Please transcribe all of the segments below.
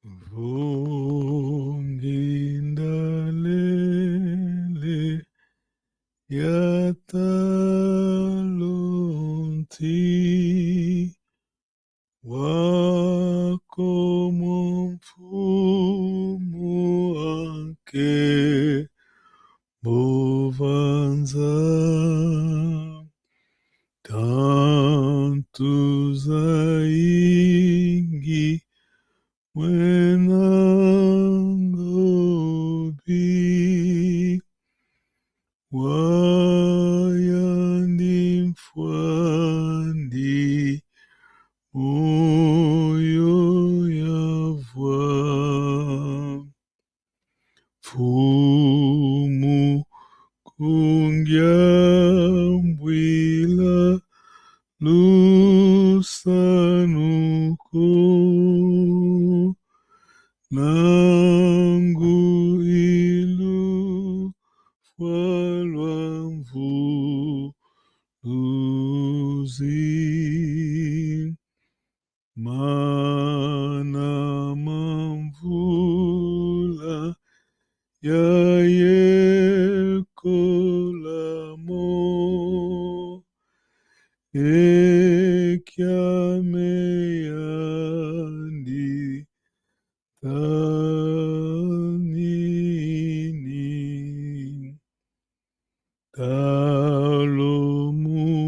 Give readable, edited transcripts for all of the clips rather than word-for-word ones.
Vungindalele yatalonti wako mfumu wake bovanza tantu zaingi mwenangobi wayandi mfwandi moyo yavwa fumu kungyambwila lusanuko nangu ilu falwa mvuluzi mana mamvula yayekolamo ekyameyandi tanini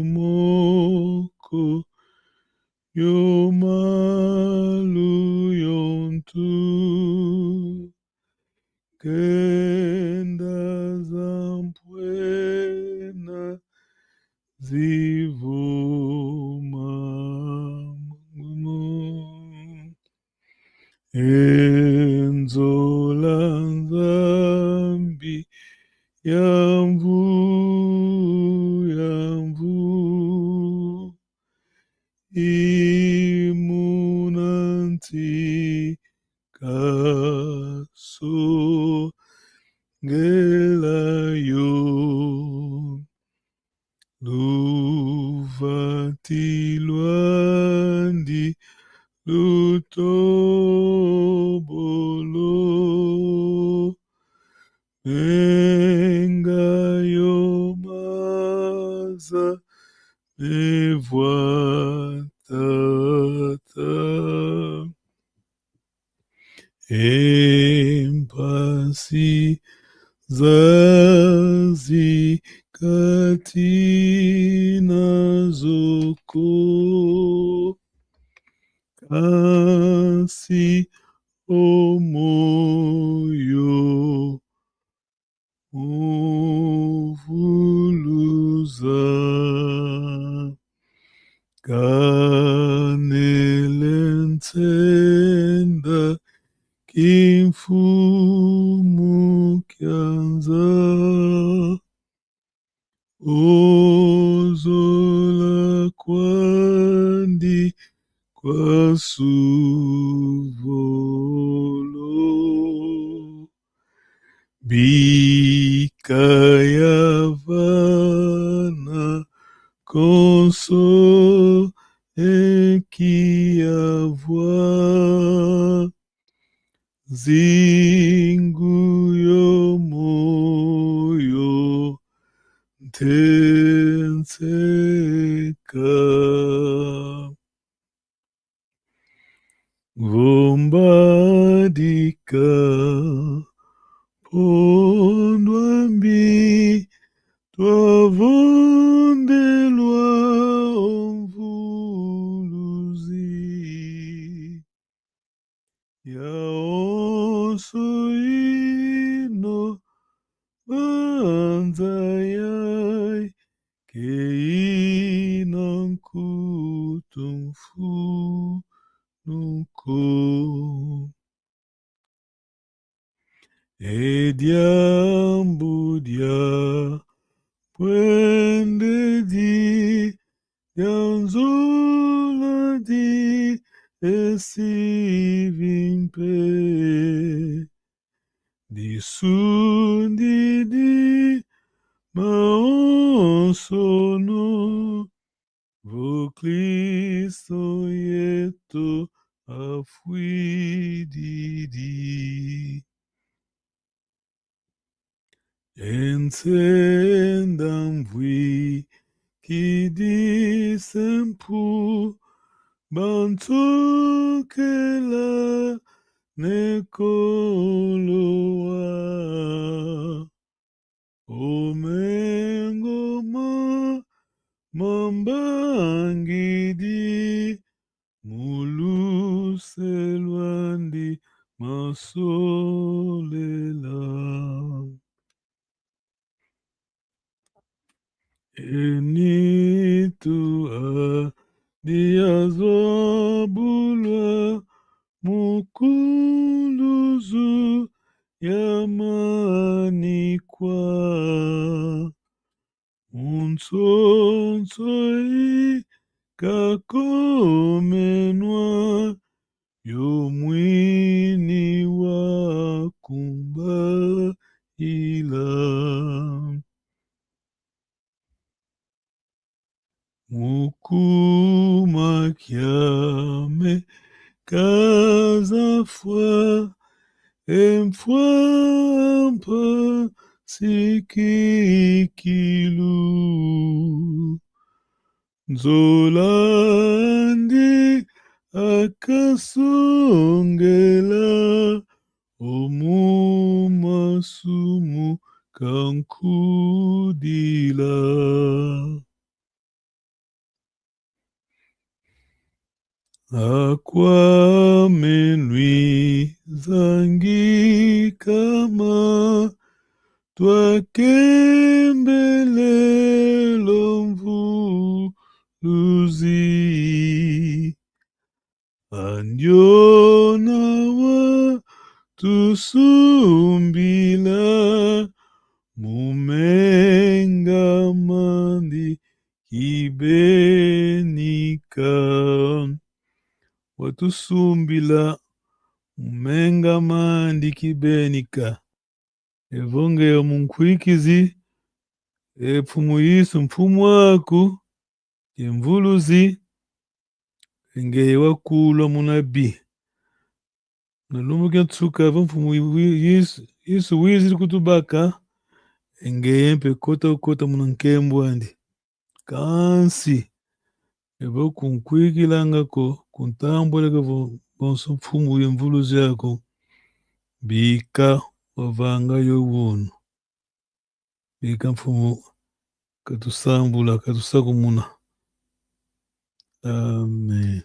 talomumoko yomalu yontu kenda zampwena zivumamu enzolanzambi yamvu imunanti kaso ngelayo luvatilwandi lutobolo engayomaza evwatata empasi zazi katina zoko kasi omoyo uvuluza kanelentenda kimfumu kyanza ozola kwandi kwasuvolo bikayavana konso ekiavwa zinguyo moyo ntenseka vombadika pondwambi twavondelwa omvuluzi yaonso ino banzayai keinankutumfu nuko ediambudia puende di yanzola di esivimpe di sundi di maonsono voclisto yeto afuididi. Encendam-vi kidi sempu bantukela nekoloa. Omengoma mambangidi muluselwandi masolela. Enitua diazobulwa mukuluzu yamanikwa. Unsonsoi kakomenwa yomwini wa kumba ila. Mukuma kiame kazafwa emfwampa sikikilu. Nzolandi akasongela omumasumu kankudila. Akwamenwi zangi kama twakembelelo mvuluzi. Andionawa tusumbila mumenga mandi kibenika. Watusumbila mumenga mandi kibenika. Evonge omunkwikizi epfumu yisu mpfumu waku emvuluzi engeye wakulwa munabi. Nalumuke tsuka mfumu yisu wiziri kutubaka engeye mpe kota munankembwandi. Kansi ebo kunkwikilangako kuntambuleka bonso mfumu yemvuluzi yako bika wavanga yowunu. Bika mfumu katusambula katusakumuna. Amen.